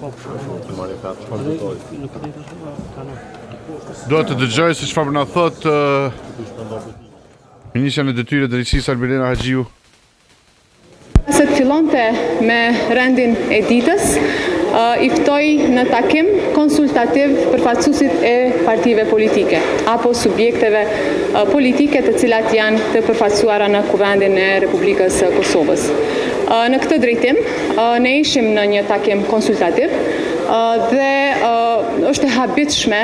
Do të dëgjoj se çfarë na thot Ministra e Detyrave të Drejtësisë Albirena Haxhiu. Se të fillonte me rendin e ditës, I ftoi në takim konsultativ përfaqësuesit e partive politike apo subjekteve politike të cilat janë të përfaqësuara në Kuvendin e Republikës së Kosovës. Në këtë drejtim, ne ishim në një takim konsultativ dhe është e habitshme,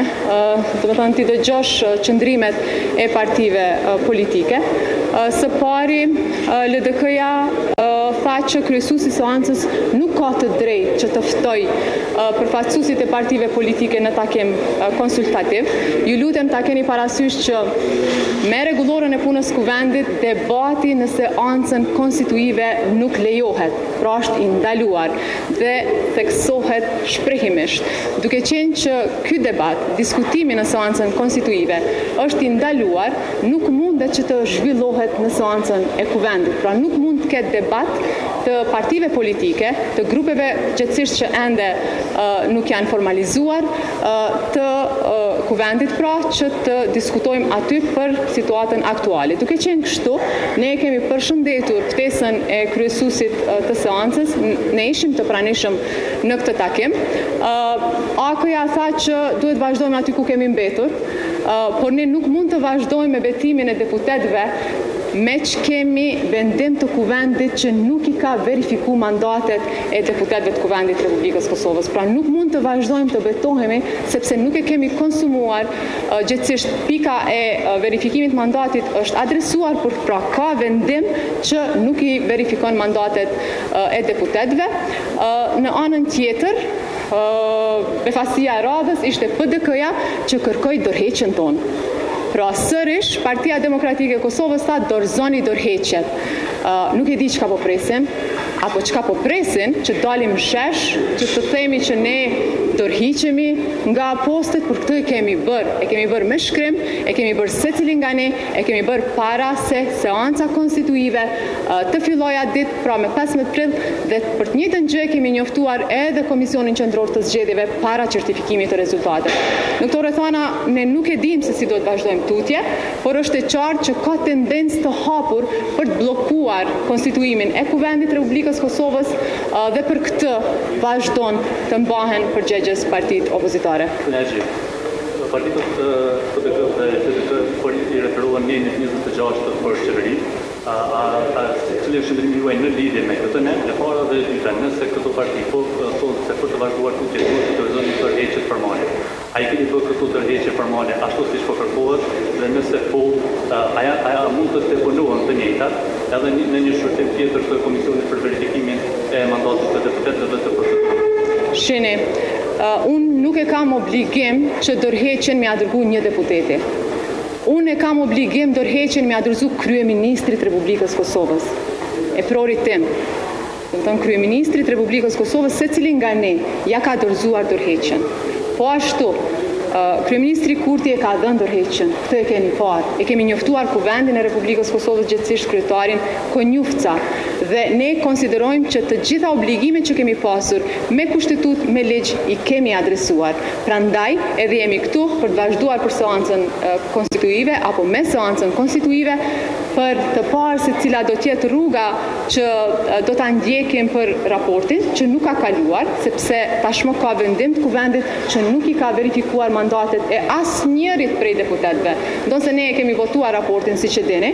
ti dëgjosh qëndrimet e partive politike. Së pari, LDK-ja tha që kryesuesi I seancës nuk ka të drejtë që të ftoj përfaqësuesit e partive politike në takim konsultativ. Ju lutem ta keni parasysh që me rregullorën e punës Kuvendit debati në seancën konstituive nuk lejohet, pra është I ndaluar dhe theksohet shprehimisht. Duke qenë që ky debat, diskutimi në seancën konstituive është I ndaluar, nuk mundet që të zhvillohet në seancën e Kuvendit. Pra nuk mund të ketë debat të partive politike, të grupeve gjithësisht që ende nuk janë formalizuar, të Kuvendit pra që të diskutojmë aty për situatën aktuale. Duke qenë kështu, ne kemi përshëndetur ftesën e kryesuesit të seancës, ne ishim të pranishëm në këtë takim. AK-ja tha që duhet vazhdojmë aty ku kemi mbetur, por ne nuk mund të vazhdojmë me betimin e deputetëve me që kemi vendim të Kuvendit që nuk I ka verifiku mandatet e deputetëve të Kuvendit Republikës Kosovës. Pra nuk mund të vazhdojmë të betohemi sepse nuk e kemi konsumuar gjithësisht pika e verifikimit mandatit është adresuar, por pra ka vendim që nuk I verifikon mandatet e deputetëve. Në anën tjetër, befasia e radhës ishte PDK-ja që kërkoi dorëheqjen tonë. Pra sërish, Partia Demokratike e Kosovës tha dorëzoni dorëheqjet. Nuk e di çka po presim, apo çka po presin që dalim shesh, që të themi që ne dorëhiqemi nga postet, për këtë e kemi bërë me shkrim, e kemi bërë secili nga ne, e kemi bërë para se seanca konstituive të filloja ditë, pra me 15 prill, dhe për të njëjtën gjë kemi njoftuar edhe Komisionin Qendror të Zgjedhjeve para certifikimit të rezultateve. Në këto rrethana ne nuk e dim se si do të vazhdojmë tutje, por është e qartë që ka tendencë të hapur për të bllokuar konstituimin e Kuvendit Republikës Kosovës dhe për këtë vazhdon të mbahen përgjegjës partitë opozitare. Partitët PDK dhe FDK I referuan në 26 për qeveri. Cili është qëndrimi juaj në lidhje me këtë ne, e para dhe e dyta, nëse këto parti po thonë se për të vazhduar tutje duhet të dorëzojnë tërheqjet formale. A I keni bërë këto tërheqje formale ashtu siç po kërkohet dhe nëse po, aja mund të deponohen të njëjtat edhe në një shërtim tjetër të Komisionit për verifikimin e mandatit të deputetëve dhe të përfaqësuesve. Shini, unë nuk e kam obligim që dorëheqjen me ia dërgu një deputeti. Unë e kam obligim dorëheqjen me ia dorëzu kryeministrit Republikës Kosovës. E prorit tim. Kryeministrit Republikës Kosovës secili nga ne ja ka dorëzuar dorëheqjen. Po ashtu, Kryeministri Kurti e ka dhënë dorëheqjen. Këtë e keni parë. E kemi njoftuar Kuvendin e Republikës Kosovës, gjithësisht kryetarin Konjufca. Dhe ne konsiderojmë që të gjitha obligimet që kemi pasur me kushtetut, me ligj I kemi adresuar. Prandaj edhe jemi këtu për të vazhduar për seancën konstituive apo me seancën konstituive për të parë se cila do të jetë rruga që do ta ndjekim për raportin që nuk ka kaluar, sepse tashmë ka vendim të Kuvendit që nuk I ka verifikuar mandatet e asnjërit prej deputetëve. Ndonse ne e kemi votuar raportin siç e dini,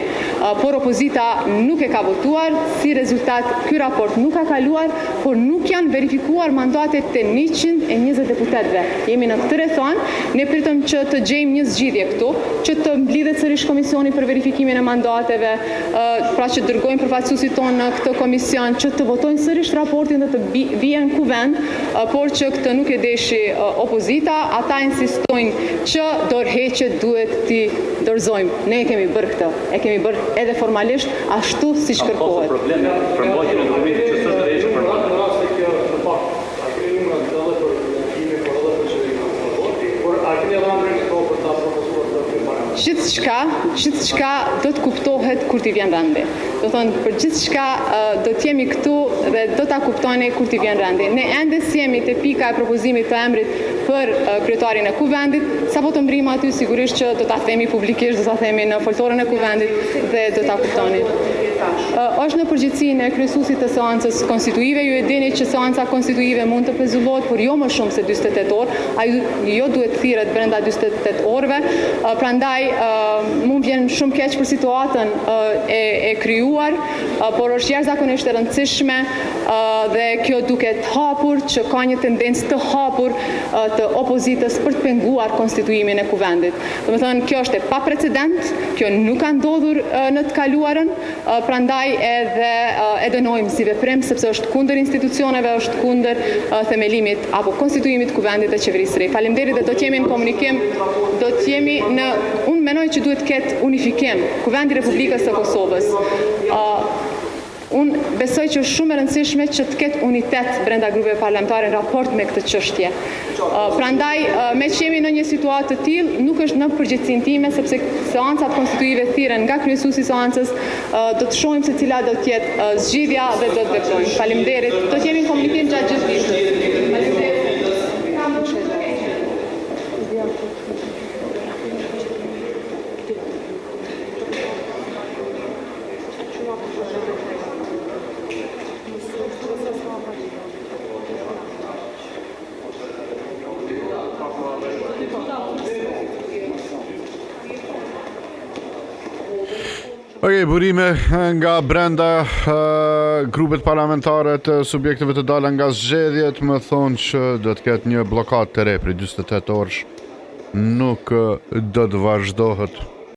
por opozita nuk e ka votuar, si rezultat ky raport nuk ka kaluar, por nuk janë verifikuar mandatet të 120 deputetëve. Jemi në këtë rrethon, ne pritëm që të gjejmë një zgjidhje këtu, që të mblidhet sërish komisioni për verifikimin e mandateve, pra që dërgojmë përfaqësuesit tonë në këtë komision, që të votojnë sërish raportin dhe të vijnë Kuvend, por që këtë nuk e deshi opozita, ata insistojnë që dorëheqjet duhet t'i dorëzojmë. Ne e kemi bërë këtë, e kemi bërë edhe formalisht ashtu siç kërkohet. Probleme për mbajtjen e dokumentit që s'është dorëhequr formale. Gjithçka do të kuptohet kur t'i vjen vendi. Do thonë për gjithçka do të jemi këtu dhe do ta kuptoni kur t'i vjen rendi. Ne ende jemi te pika e propozimit të emrit për kryetarin e kuvendit, sapo të mbrim aty sigurisht që do ta themi publikisht, do ta themi në foltorën e kuvendit dhe do ta kuptoni. Është në përgjithësinë e kryesuesit të seancës konstituive, ju e dini që seanca konstituive mund të pezullohet, por jo më shumë se 48 orë, jo duhet thirret brenda 48 orëve, prandaj mund vjen shumë keq për situatën e krijuar, por është jashtëzakonisht e rëndësishme dhe kjo duket hapur, që ka një tendencë të hapur të opozitës për të penguar konstituimin e kuvendit. Domethënë kjo është e paprecedent, kjo nuk ka ndodhur në të kaluarën, prandaj edhe e dënojmë si veprim sepse është kundër institucioneve, është kundër themelimit apo konstituimit të kuvendit të qeverisë së re. Faleminderit dhe do të jemi në komunikim, do të jemi unë mendoj që duhet të ketë unifikim Kuvendi i Republikës së Kosovës. Unë besoj që është shumë e rëndësishme që të ketë unitet brenda grupeve parlamentare në raport me këtë çështje. Prandaj, me që jemi në një situatë të tillë, nuk është në përgjithësinë time, sepse seancat konstituive thirren nga kryesuesi i seancës, do të shohim se cila do të jetë zgjidhja dhe do të veprojmë. Faleminderit. Do të jemi në komunikim gjatë gjithë ditës. Okej, burime nga brenda grupet parlamentare të subjekteve të dalë nga zgjedhjet më thonë që do të ketë një blokadë të re për 48 orësh, nuk do të vazhdohet